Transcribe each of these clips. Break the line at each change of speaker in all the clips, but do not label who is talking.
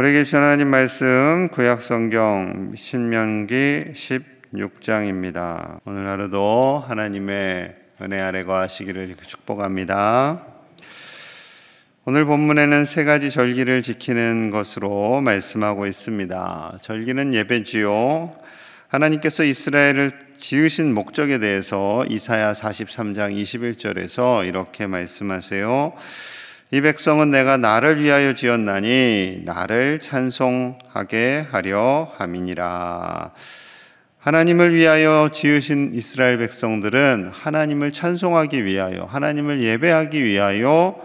우리 계신 하나님 말씀 구약성경 신명기 16장입니다. 오늘 하루도 하나님의 은혜 아래 거하시기를 축복합니다. 오늘 본문에는 세 가지 절기를 지키는 것으로 말씀하고 있습니다. 절기는 예배지요. 하나님께서 이스라엘을 지으신 목적에 대해서 이사야 43장 21절에서 이렇게 말씀하세요. 이 백성은 내가 나를 위하여 지었나니 나를 찬송하게 하려 함이니라. 하나님을 위하여 지으신 이스라엘 백성들은 하나님을 찬송하기 위하여, 하나님을 예배하기 위하여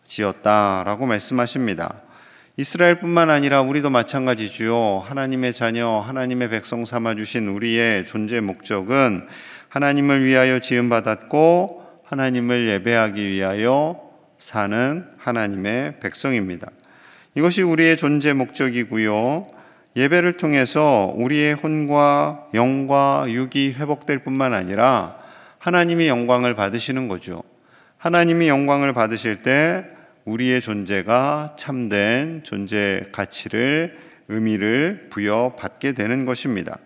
지었다라고 말씀하십니다. 이스라엘뿐만 아니라 우리도 마찬가지지요. 하나님의 자녀, 하나님의 백성 삼아주신 우리의 존재 목적은 하나님을 위하여 지음받았고 하나님을 예배하기 위하여 사는 하나님의 백성입니다. 이것이 우리의 존재 목적이고요. 예배를 통해서 우리의 혼과 영과 육이 회복될 뿐만 아니라 하나님이 영광을 받으시는 거죠. 하나님이 영광을 받으실 때 우리의 존재가 참된 존재 가치를, 의미를 부여받게 되는 것입니다.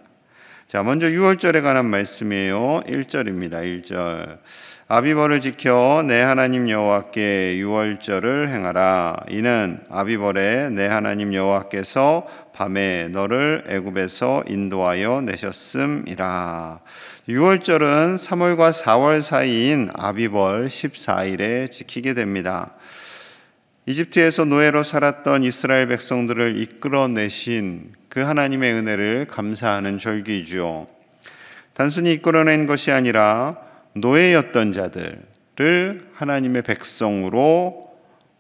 자, 먼저 유월절에 관한 말씀이에요. 1절입니다. 1절. 아비벌을 지켜 내 하나님 여호와께 유월절을 행하라. 이는 아비벌에 내 하나님 여호와께서 밤에 너를 애굽에서 인도하여 내셨음이라. 유월절은 3월과 4월 사이인 아비벌 14일에 지키게 됩니다. 이집트에서 노예로 살았던 이스라엘 백성들을 이끌어내신 그 하나님의 은혜를 감사하는 절기죠. 단순히 이끌어낸 것이 아니라 노예였던 자들을 하나님의 백성으로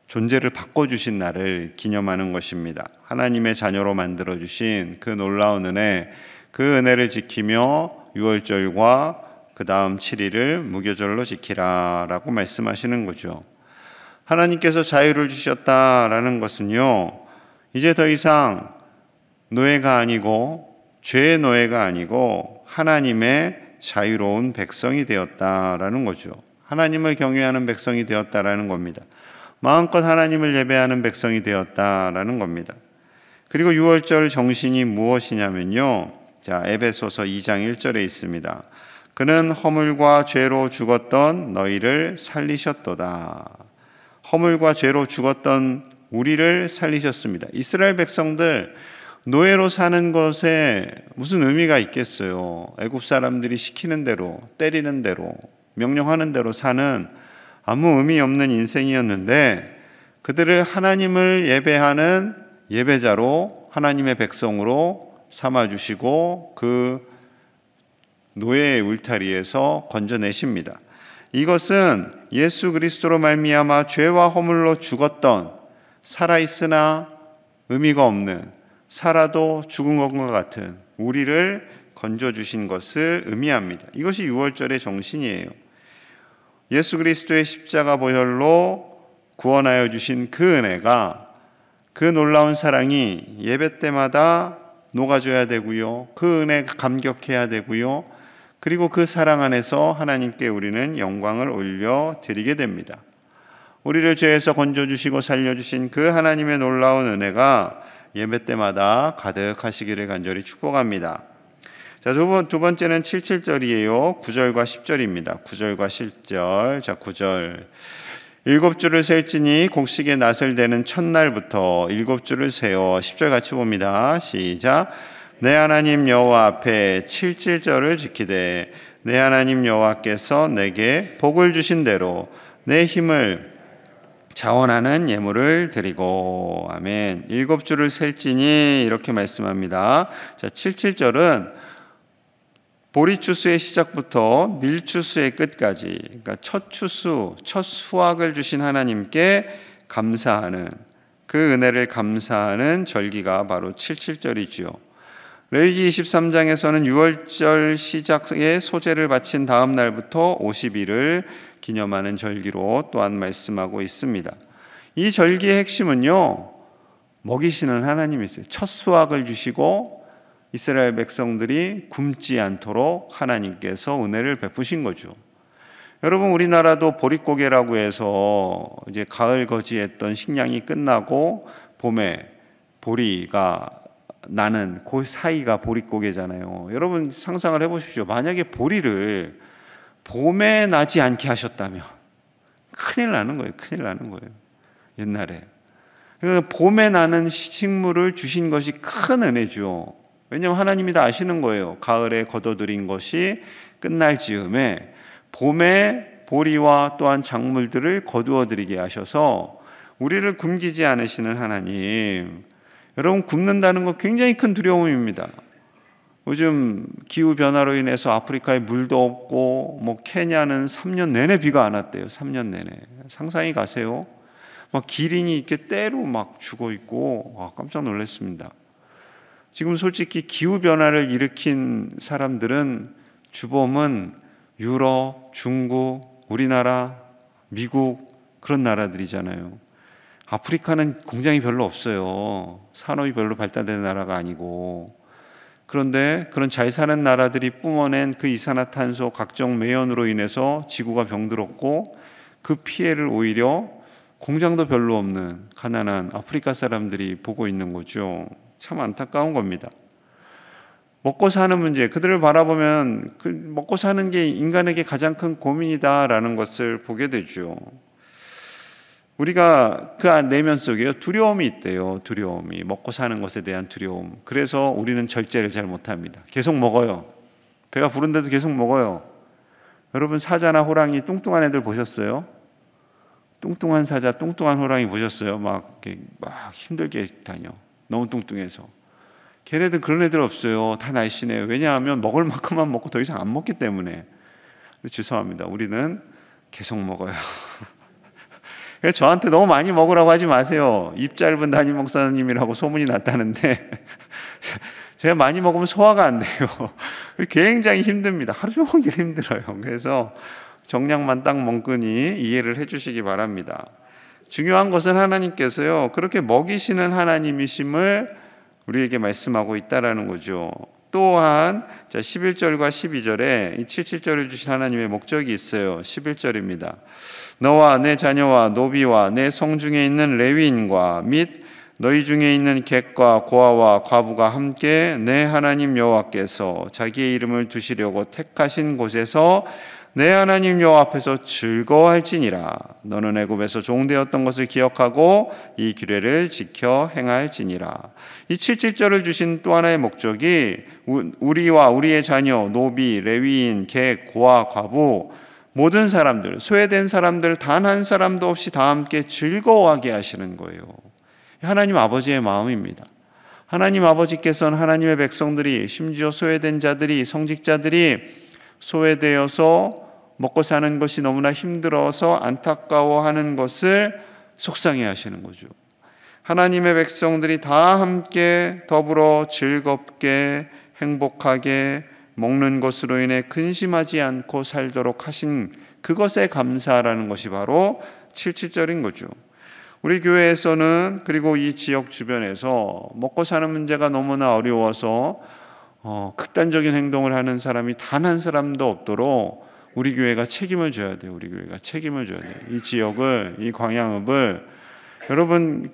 존재를 바꿔주신 날을 기념하는 것입니다. 하나님의 자녀로 만들어주신 그 놀라운 은혜, 그 은혜를 지키며 유월절과 그 다음 7일을 무교절로 지키라 라고 말씀하시는 거죠. 하나님께서 자유를 주셨다라는 것은요, 이제 더 이상 노예가 아니고 죄의 노예가 아니고 하나님의 자유로운 백성이 되었다라는 거죠. 하나님을 경외하는 백성이 되었다라는 겁니다. 마음껏 하나님을 예배하는 백성이 되었다라는 겁니다. 그리고 유월절 정신이 무엇이냐면요, 자, 에베소서 2장 1절에 있습니다. 그는 허물과 죄로 죽었던 너희를 살리셨도다. 허물과 죄로 죽었던 우리를 살리셨습니다. 이스라엘 백성들 노예로 사는 것에 무슨 의미가 있겠어요? 애굽 사람들이 시키는 대로, 때리는 대로, 명령하는 대로 사는 아무 의미 없는 인생이었는데 그들을 하나님을 예배하는 예배자로, 하나님의 백성으로 삼아주시고 그 노예의 울타리에서 건져내십니다. 이것은 예수 그리스도로 말미암아 죄와 허물로 죽었던, 살아있으나 의미가 없는, 살아도 죽은 것과 같은 우리를 건져주신 것을 의미합니다. 이것이 유월절의 정신이에요. 예수 그리스도의 십자가 보혈로 구원하여 주신 그 은혜가, 그 놀라운 사랑이 예배 때마다 녹아져야 되고요. 그 은혜가 감격해야 되고요. 그리고 그 사랑 안에서 하나님께 우리는 영광을 올려드리게 됩니다. 우리를 죄에서 건져주시고 살려주신 그 하나님의 놀라운 은혜가 예배 때마다 가득하시기를 간절히 축복합니다. 자, 두 번째는 77절이에요. 9절과 10절입니다. 9절과 10절. 자, 9절. 7주를 셀지니 곡식의 낫을 대는 첫날부터 7주를 세어. 10절 같이 봅니다. 시작. 내 하나님 여호와 앞에 77절을 지키되 내 하나님 여호와께서 내게 복을 주신 대로 내 힘을 자원하는 예물을 드리고. 아멘. 7주를 셀지니 이렇게 말씀합니다. 자, 77절은 보리추수의 시작부터 밀추수의 끝까지, 그러니까 첫 추수, 첫 수확을 주신 하나님께 감사하는, 그 은혜를 감사하는 절기가 바로 77절이지요. 레위기 23장에서는 유월절 시작의 소제를 바친 다음 날부터 50일을 기념하는 절기로 또한 말씀하고 있습니다. 이 절기의 핵심은요, 먹이시는 하나님이세요. 첫 수확을 주시고 이스라엘 백성들이 굶지 않도록 하나님께서 은혜를 베푸신 거죠. 여러분, 우리나라도 보릿고개라고 해서 이제 가을 거지했던 식량이 끝나고 봄에 보리가 나는 그 사이가 보릿고개잖아요. 여러분 상상을 해보십시오. 만약에 보리를 봄에 나지 않게 하셨다면 큰일 나는 거예요. 큰일 나는 거예요. 옛날에. 그러니까 봄에 나는 식물을 주신 것이 큰 은혜죠. 왜냐하면 하나님이 다 아시는 거예요. 가을에 거둬들인 것이 끝날 즈음에 봄에 보리와 또한 작물들을 거두어들이게 하셔서 우리를 굶기지 않으시는 하나님. 여러분, 굶는다는 건 굉장히 큰 두려움입니다. 요즘 기후변화로 인해서 아프리카에 물도 없고 케냐는 3년 내내 비가 안 왔대요. 3년 내내. 상상이 가세요? 기린이 이렇게 때로 죽어 있고 깜짝 놀랐습니다. 지금 솔직히 기후변화를 일으킨 사람들은 주범은 유럽, 중국, 우리나라, 미국 그런 나라들이잖아요. 아프리카는 공장이 별로 없어요. 산업이 별로 발달된 나라가 아니고. 그런데 그런 잘 사는 나라들이 뿜어낸 그 이산화탄소 각종 매연으로 인해서 지구가 병들었고 그 피해를 오히려 공장도 별로 없는 가난한 아프리카 사람들이 보고 있는 거죠. 참 안타까운 겁니다. 먹고 사는 문제, 그들을 바라보면 먹고 사는 게 인간에게 가장 큰 고민이다라는 것을 보게 되죠. 우리가 그 내면 속에 두려움이 있대요. 두려움이, 먹고 사는 것에 대한 두려움. 그래서 우리는 절제를 잘 못합니다. 계속 먹어요. 배가 부른데도 계속 먹어요. 여러분, 사자나 호랑이 뚱뚱한 애들 보셨어요? 뚱뚱한 사자, 뚱뚱한 호랑이 보셨어요? 막 힘들게 다녀. 너무 뚱뚱해서. 걔네들 그런 애들 없어요. 다 날씬해요. 왜냐하면 먹을 만큼만 먹고 더 이상 안 먹기 때문에. 죄송합니다. 우리는 계속 먹어요. 저한테 너무 많이 먹으라고 하지 마세요. 입 짧은 담임 목사님이라고 소문이 났다는데 제가 많이 먹으면 소화가 안 돼요. 굉장히 힘듭니다. 하루 종일 힘들어요. 그래서 정량만 딱 먹으니 이해를 해주시기 바랍니다. 중요한 것은 하나님께서요, 그렇게 먹이시는 하나님이심을 우리에게 말씀하고 있다라는 거죠. 또한 11절과 12절에 이 77절을 주신 하나님의 목적이 있어요. 11절입니다. 너와 내 자녀와 노비와 내 성중에 있는 레위인과 및 너희 중에 있는 객과 고아와 과부가 함께 내 하나님 여호와께서 자기의 이름을 두시려고 택하신 곳에서 내 하나님 여호와 앞에서 즐거워할지니라. 너는 애굽에서 종되었던 것을 기억하고 이 규례를 지켜 행할지니라. 이 77절을 주신 또 하나의 목적이 우리와 우리의 자녀, 노비, 레위인, 객, 고아, 과부 모든 사람들, 소외된 사람들 단 한 사람도 없이 다 함께 즐거워하게 하시는 거예요. 하나님 아버지의 마음입니다. 하나님 아버지께서는 하나님의 백성들이, 심지어 소외된 자들이, 성직자들이 소외되어서 먹고 사는 것이 너무나 힘들어서 안타까워하는 것을 속상해 하시는 거죠. 하나님의 백성들이 다 함께 더불어 즐겁게 행복하게 먹는 것으로 인해 근심하지 않고 살도록 하신 그것에 감사하라는 것이 바로 77절인 거죠. 우리 교회에서는, 그리고 이 지역 주변에서 먹고 사는 문제가 너무나 어려워서 극단적인 행동을 하는 사람이 단 한 사람도 없도록 우리 교회가 책임을 져야 돼요. 우리 교회가 책임을 져야 돼요. 이 지역을, 이 광양읍을, 여러분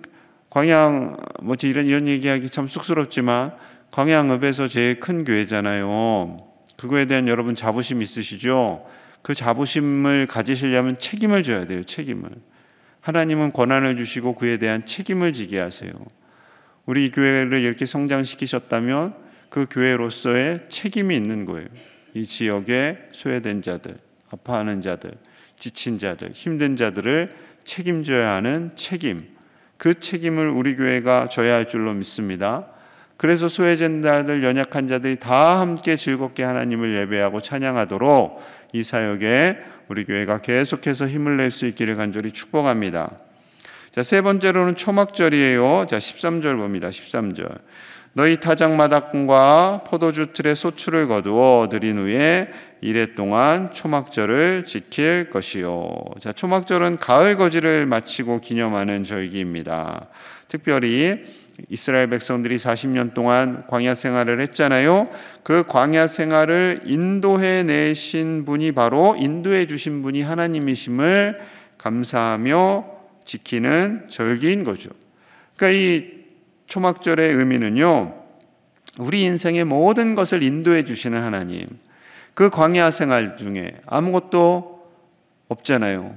광양 이런 얘기하기 참 쑥스럽지만 광양읍에서 제일 큰 교회잖아요. 그거에 대한 여러분 자부심 있으시죠? 그 자부심을 가지시려면 책임을 져야 돼요. 책임을. 하나님은 권한을 주시고 그에 대한 책임을 지게 하세요. 우리 교회를 이렇게 성장시키셨다면 그 교회로서의 책임이 있는 거예요. 이 지역의 소외된 자들, 아파하는 자들, 지친 자들, 힘든 자들을 책임져야 하는 책임, 그 책임을 우리 교회가 져야 할 줄로 믿습니다. 그래서 소외된 자들, 연약한 자들이 다 함께 즐겁게 하나님을 예배하고 찬양하도록 이 사역에 우리 교회가 계속해서 힘을 낼 수 있기를 간절히 축복합니다. 자, 세 번째로는 초막절이에요. 자, 13절 봅니다. 13절. 너희 타작마당과 포도주 틀에 소출을 거두어 드린 후에 이래 동안 초막절을 지킬 것이요. 자, 초막절은 가을 거지를 마치고 기념하는 절기입니다. 특별히 이스라엘 백성들이 40년 동안 광야 생활을 했잖아요. 그 광야 생활을 인도해 내신 분이 바로 인도해 주신 분이 하나님이심을 감사하며 지키는 절기인 거죠. 그러니까 이 초막절의 의미는요, 우리 인생의 모든 것을 인도해 주시는 하나님, 그 광야 생활 중에 아무것도 없잖아요.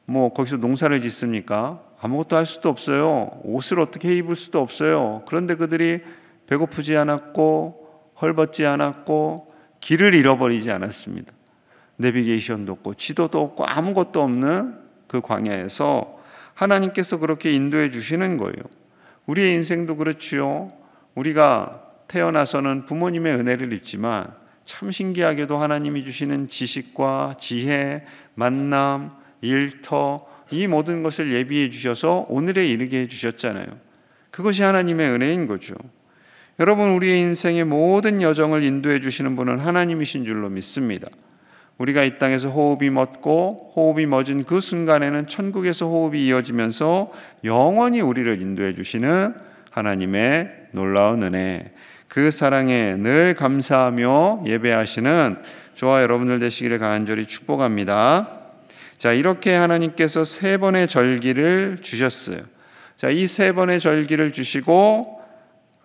뭐 거기서 농사를 짓습니까? 아무것도 할 수도 없어요. 옷을 어떻게 입을 수도 없어요. 그런데 그들이 배고프지 않았고 헐벗지 않았고 길을 잃어버리지 않았습니다. 내비게이션도 없고 지도도 없고 아무것도 없는 그 광야에서 하나님께서 그렇게 인도해 주시는 거예요. 우리의 인생도 그렇지요. 우리가 태어나서는 부모님의 은혜를 입지만 참 신기하게도 하나님이 주시는 지식과 지혜, 만남, 일터, 이 모든 것을 예비해 주셔서 오늘에 이르게 해주셨잖아요. 그것이 하나님의 은혜인 거죠. 여러분, 우리의 인생의 모든 여정을 인도해 주시는 분은 하나님이신 줄로 믿습니다. 우리가 이 땅에서 호흡이 멎고 호흡이 멎은 그 순간에는 천국에서 호흡이 이어지면서 영원히 우리를 인도해 주시는 하나님의 놀라운 은혜, 그 사랑에 늘 감사하며 예배하시는 저와 여러분들 되시기를 간절히 축복합니다. 자, 이렇게 하나님께서 3번의 절기를 주셨어요. 자, 이 3번의 절기를 주시고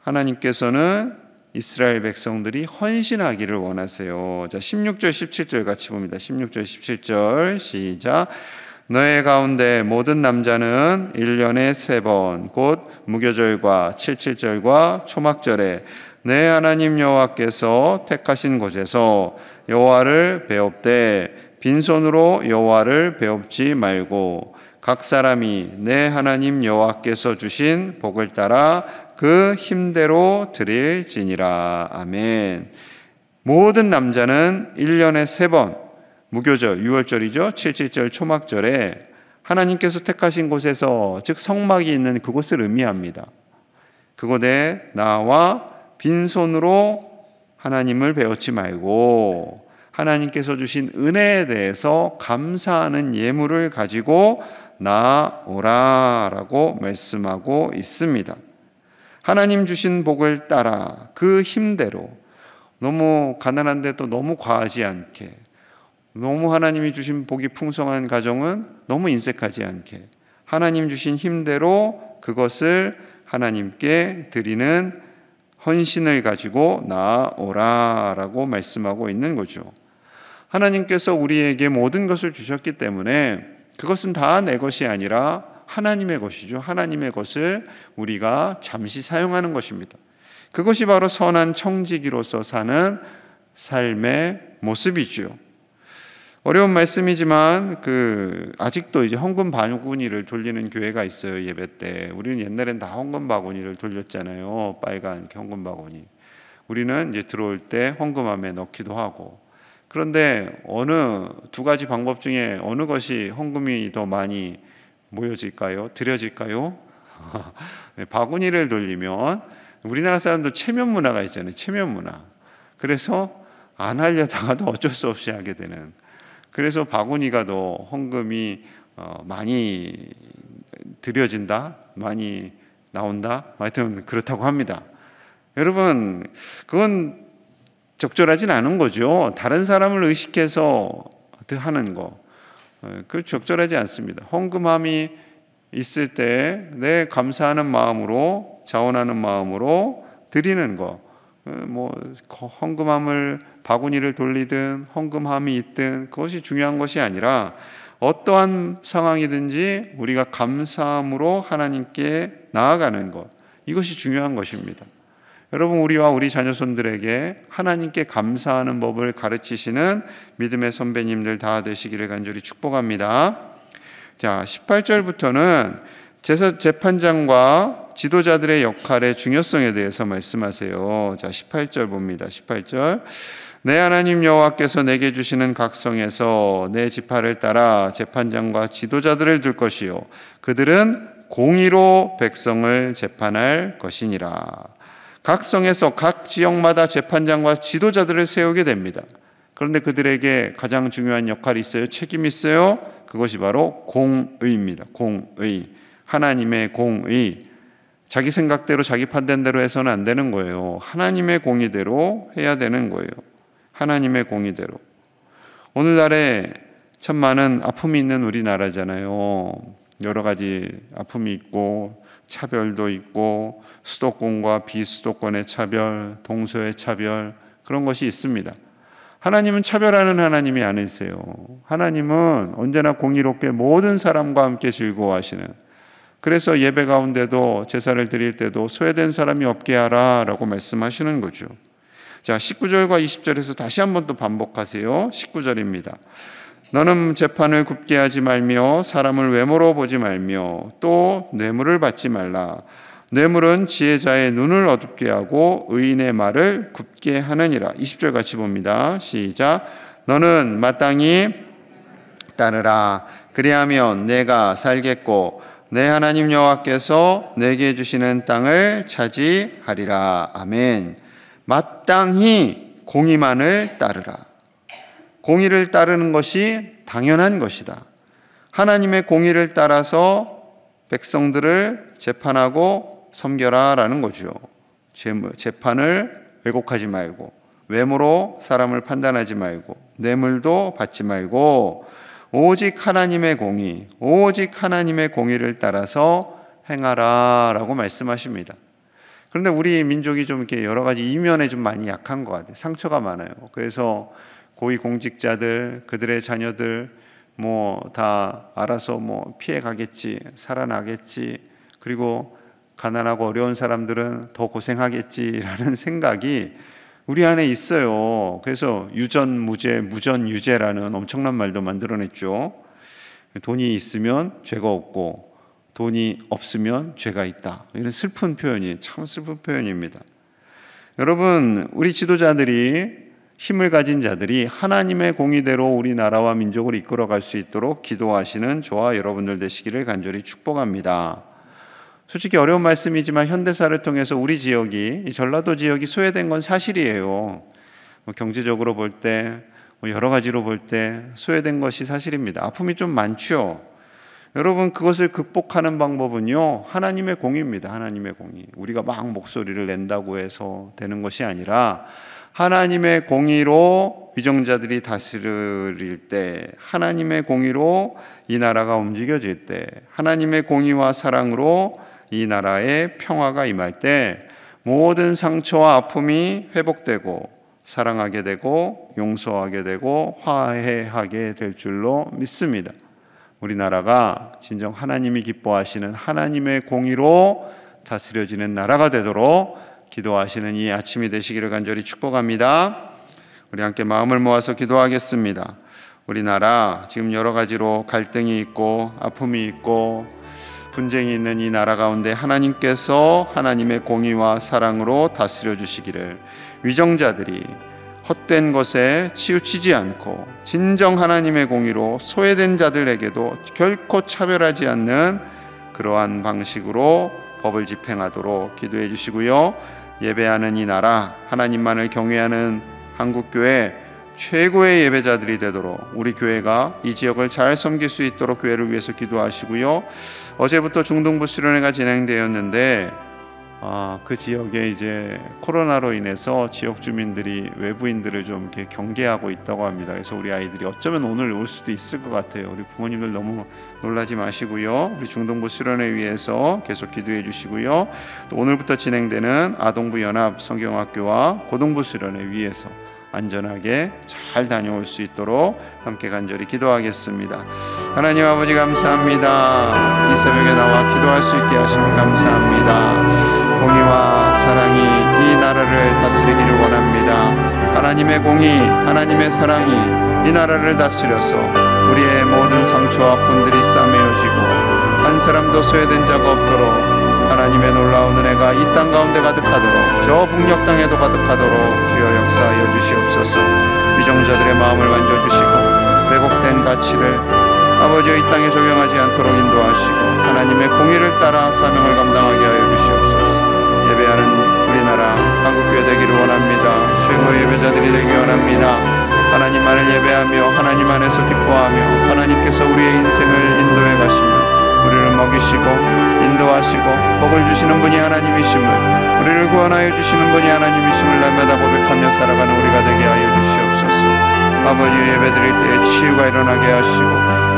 하나님께서는 이스라엘 백성들이 헌신하기를 원하세요. 자, 16절 17절 같이 봅니다. 16절 17절 시작. 너의 가운데 모든 남자는 1년에 3번 곧 무교절과 77절과 초막절에 내 하나님 여호와께서 택하신 곳에서 여호와를 배웁되 빈손으로 여호와를 배웁지 말고 각 사람이 내 하나님 여호와께서 주신 복을 따라 그 힘대로 드릴지니라. 아멘. 모든 남자는 1년에 3번 무교절, 6월절이죠. 77절 초막절에 하나님께서 택하신 곳에서, 즉 성막이 있는 그곳을 의미합니다. 그곳에 나와 빈손으로 하나님을 배우지 말고 하나님께서 주신 은혜에 대해서 감사하는 예물을 가지고 나오라라고 말씀하고 있습니다. 하나님 주신 복을 따라 그 힘대로, 너무 가난한데 또 너무 과하지 않게, 너무 하나님이 주신 복이 풍성한 가정은 너무 인색하지 않게 하나님 주신 힘대로 그것을 하나님께 드리는 헌신을 가지고 나오라라고 말씀하고 있는 거죠. 하나님께서 우리에게 모든 것을 주셨기 때문에 그것은 다 내 것이 아니라 하나님의 것이죠. 하나님의 것을 우리가 잠시 사용하는 것입니다. 그것이 바로 선한 청지기로서 사는 삶의 모습이죠. 어려운 말씀이지만 아직도 이제 헌금 바구니를 돌리는 교회가 있어요. 예배 때 우리는 옛날엔 다 헌금 바구니를 돌렸잖아요. 빨간 헌금 바구니. 우리는 이제 들어올 때 헌금함에 넣기도 하고. 그런데 어느 2가지 방법 중에 어느 것이 헌금이 더 많이 모여질까요? 드려질까요? 바구니를 돌리면, 우리나라 사람도 체면 문화가 있잖아요. 체면 문화. 그래서 안 하려다가도 어쩔 수 없이 하게 되는. 그래서 바구니가 더 헌금이 많이 드려진다, 많이 나온다, 하여튼 그렇다고 합니다. 여러분, 그건 적절하진 않은 거죠. 다른 사람을 의식해서 하는 거, 그 적절하지 않습니다. 헌금함이 있을 때 내 감사하는 마음으로, 자원하는 마음으로 드리는 거, 뭐 헌금함을 바구니를 돌리든 헌금함이 있든 그것이 중요한 것이 아니라 어떠한 상황이든지 우리가 감사함으로 하나님께 나아가는 것, 이것이 중요한 것입니다. 여러분, 우리와 우리 자녀손들에게 하나님께 감사하는 법을 가르치시는 믿음의 선배님들 다 되시기를 간절히 축복합니다. 자, 18절부터는 재판장과 지도자들의 역할의 중요성에 대해서 말씀하세요. 자, 18절 봅니다. 18절. 내 하나님 여호와께서 내게 주시는 각성에서 내 지파를 따라 재판장과 지도자들을 둘 것이요 그들은 공의로 백성을 재판할 것이니라. 각 성에서 각 지역마다 재판장과 지도자들을 세우게 됩니다. 그런데 그들에게 가장 중요한 역할이 있어요. 책임이 있어요. 그것이 바로 공의입니다. 공의. 하나님의 공의. 자기 생각대로 자기 판단대로 해서는 안 되는 거예요. 하나님의 공의대로 해야 되는 거예요. 하나님의 공의대로. 오늘날에 참 많은 아픔이 있는 우리나라잖아요. 여러 가지 아픔이 있고 차별도 있고 수도권과 비수도권의 차별, 동서의 차별, 그런 것이 있습니다. 하나님은 차별하는 하나님이 아니세요. 하나님은 언제나 공의롭게 모든 사람과 함께 즐거워하시는, 그래서 예배 가운데도 제사를 드릴 때도 소외된 사람이 없게 하라 라고 말씀하시는 거죠. 자, 19절과 20절에서 다시 한번 또 반복하세요. 19절입니다. 너는 재판을 굽게 하지 말며 사람을 외모로 보지 말며 또 뇌물을 받지 말라. 뇌물은 지혜자의 눈을 어둡게 하고 의인의 말을 굽게 하느니라. 20절 같이 봅니다. 시작. 너는 마땅히 따르라. 그리하면 내가 살겠고 내 하나님 여호와께서 내게 주시는 땅을 차지하리라. 아멘. 마땅히 공의만을 따르라. 공의를 따르는 것이 당연한 것이다. 하나님의 공의를 따라서 백성들을 재판하고 섬겨라 라는 거죠. 재판을 왜곡하지 말고, 외모로 사람을 판단하지 말고, 뇌물도 받지 말고, 오직 하나님의 공의, 오직 하나님의 공의를 따라서 행하라 라고 말씀하십니다. 그런데 우리 민족이 좀 이렇게 여러 가지 이면에 좀 많이 약한 것 같아요. 상처가 많아요. 그래서 고위 공직자들, 그들의 자녀들 다 알아서 피해 가겠지, 살아나겠지, 그리고 가난하고 어려운 사람들은 더 고생하겠지라는 생각이 우리 안에 있어요. 그래서 유전무죄, 무전유죄라는 엄청난 말도 만들어냈죠. 돈이 있으면 죄가 없고 돈이 없으면 죄가 있다. 이런 슬픈 표현이 참 슬픈 표현입니다. 여러분, 우리 지도자들이, 힘을 가진 자들이 하나님의 공의대로 우리나라와 민족을 이끌어갈 수 있도록 기도하시는 저와 여러분들 되시기를 간절히 축복합니다. 솔직히 어려운 말씀이지만 현대사를 통해서 우리 지역이, 이 전라도 지역이 소외된 건 사실이에요. 경제적으로 볼 때, 여러 가지로 볼 때 소외된 것이 사실입니다. 아픔이 좀 많죠. 여러분, 그것을 극복하는 방법은요, 하나님의 공의입니다. 하나님의 공의. 우리가 막 목소리를 낸다고 해서 되는 것이 아니라 하나님의 공의로 위정자들이 다스릴 때, 하나님의 공의로 이 나라가 움직여질 때, 하나님의 공의와 사랑으로 이 나라에 평화가 임할 때 모든 상처와 아픔이 회복되고 사랑하게 되고 용서하게 되고 화해하게 될 줄로 믿습니다. 우리나라가 진정 하나님이 기뻐하시는 하나님의 공의로 다스려지는 나라가 되도록 기도하시는 이 아침이 되시기를 간절히 축복합니다. 우리 함께 마음을 모아서 기도하겠습니다. 우리나라 지금 여러 가지로 갈등이 있고 아픔이 있고 분쟁이 있는 이 나라 가운데 하나님께서 하나님의 공의와 사랑으로 다스려 주시기를, 위정자들이 헛된 것에 치우치지 않고 진정 하나님의 공의로 소외된 자들에게도 결코 차별하지 않는 그러한 방식으로 법을 집행하도록 기도해 주시고요. 예배하는 이 나라, 하나님만을 경외하는 한국교회 최고의 예배자들이 되도록 우리 교회가 이 지역을 잘 섬길 수 있도록 교회를 위해서 기도하시고요. 어제부터 중동부 수련회가 진행되었는데 그 지역에 이제 코로나로 인해서 지역 주민들이 외부인들을 좀 이렇게 경계하고 있다고 합니다. 그래서 우리 아이들이 어쩌면 오늘 올 수도 있을 것 같아요. 우리 부모님들 너무 놀라지 마시고요. 우리 중동부 수련회 위해서 계속 기도해 주시고요. 또 오늘부터 진행되는 아동부 연합 성경학교와 고등부 수련회 위해서 안전하게 잘 다녀올 수 있도록 함께 간절히 기도하겠습니다. 하나님 아버지 감사합니다. 이 새벽에 나와 기도할 수 있게 하심을 감사합니다. 공의와 사랑이 이 나라를 다스리기를 원합니다. 하나님의 공의, 하나님의 사랑이 이 나라를 다스려서 우리의 모든 상처와 아픔들이 싸매어지고 한 사람도 소외된 자가 없도록 하나님의 놀라운 은혜가 이 땅 가운데 가득하도록, 저 북녘 땅에도 가득하도록 주여 역사하여 주시옵소서. 위정자들의 마음을 만져주시고 왜곡된 가치를 아버지의 이 땅에 적용하지 않도록 인도하시고 하나님의 공의를 따라 사명을 감당하게 하여 주시옵소서. 예배하는 우리나라 한국교회 되기를 원합니다. 최고의 예배자들이 되기 원합니다. 하나님만을 예배하며 하나님 안에서 기뻐하며 하나님께서 우리의 인생을 인도해 가시며 우리를 먹이시고 인도하시고 복을 주시는 분이 하나님이심을, 우리를 구원하여 주시는 분이 하나님이심을 날마다 고백하며 살아가는 우리가 되게 하여 주시옵소서. 아버지 예배 드릴 때에 치유가 일어나게 하시고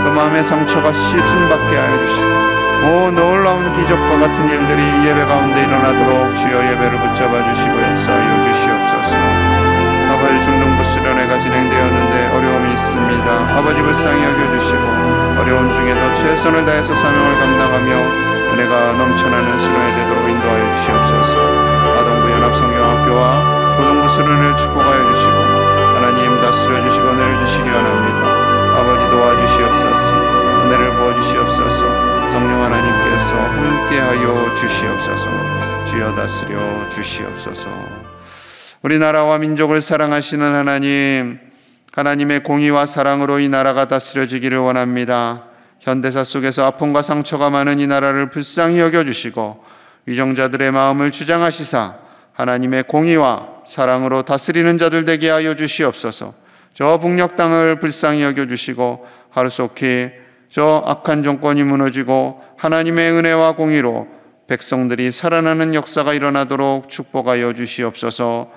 그 마음의 상처가 씻음받게 하여 주시고 놀라운 기적과 같은 일들이 예배 가운데 일어나도록 주여 예배를 붙잡아 주시고 역사하여 주시옵소서. 아버지, 중동부 수련회가 진행되었는데 어려움이 있습니다. 아버지, 불쌍히 여겨주시고 어려운 중에도 최선을 다해서 사명을 감당하며 은혜가 넘쳐나는 수련회 되도록 인도하여 주시옵소서. 아동부 연합성경학교와 고등부 수련회를 축복하여 주시고 하나님 다스려 주시고 은혜를 주시기 원합니다. 아버지, 도와주시옵소서. 은혜를 부어주시옵소서. 성령 하나님께서 함께하여 주시옵소서. 주여 다스려 주시옵소서. 우리나라와 민족을 사랑하시는 하나님, 하나님의 공의와 사랑으로 이 나라가 다스려지기를 원합니다. 현대사 속에서 아픔과 상처가 많은 이 나라를 불쌍히 여겨주시고 위정자들의 마음을 주장하시사 하나님의 공의와 사랑으로 다스리는 자들 되게 하여 주시옵소서. 저 북녘 땅을 불쌍히 여겨주시고 하루속히 저 악한 정권이 무너지고 하나님의 은혜와 공의로 백성들이 살아나는 역사가 일어나도록 축복하여 주시옵소서.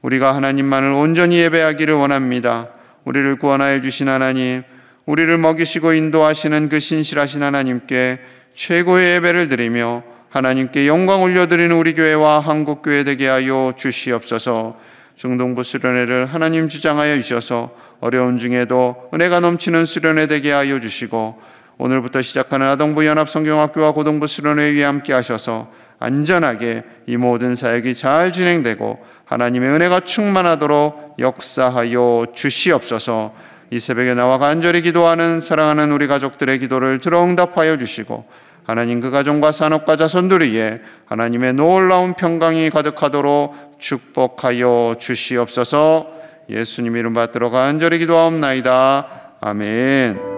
우리가 하나님만을 온전히 예배하기를 원합니다. 우리를 구원하여 주신 하나님, 우리를 먹이시고 인도하시는 그 신실하신 하나님께 최고의 예배를 드리며 하나님께 영광 올려드리는 우리 교회와 한국교회 되게 하여 주시옵소서. 중동부 수련회를 하나님 주장하여 주셔서 어려운 중에도 은혜가 넘치는 수련회 되게 하여 주시고 오늘부터 시작하는 아동부 연합성경학교와 고등부 수련회에 위해 함께 하셔서 안전하게 이 모든 사역이 잘 진행되고 하나님의 은혜가 충만하도록 역사하여 주시옵소서. 이 새벽에 나와 간절히 기도하는 사랑하는 우리 가족들의 기도를 들어 응답하여 주시고 하나님 그 가정과 산업과 자손들 위에 하나님의 놀라운 평강이 가득하도록 축복하여 주시옵소서. 예수님 이름 받들어 간절히 기도하옵나이다. 아멘.